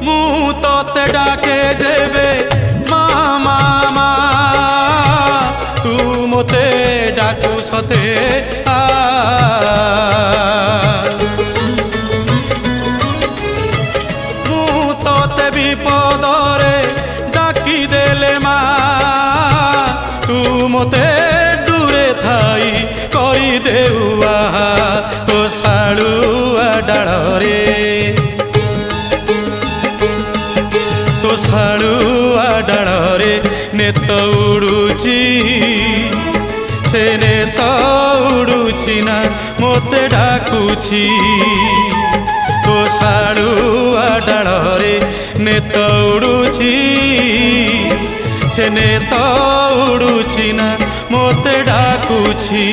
ମୁଁ ତତେ ଡାକେ ଯେବେ ମା ମା ମା ତୁ ମୋତେ ଡାକୁ ସତେ ଆ ମୁଁ ତତେ ବିପଦରେ ଡାକି ଦେଲେ ମା ତୁ ମୋତେ ଦୂରେ ଥାଇ କରିଦେଉଆ ତୋ ଶାଳୁଆ ଡାଳରେ ତୋ ଶାଳୁଆ ଡାଳରେ ନେତ ଉଡୁଛି ସେ ନେତ ଉଡୁଛି ନା ମୋତେ ଡାକୁଛି ତୋ ଶାଳୁଆ ଡାଳରେ ନେତ ଉଡୁଛି ସେ ନେତ ଉଡୁଛି ନା ମୋତେ ଡାକୁଛି।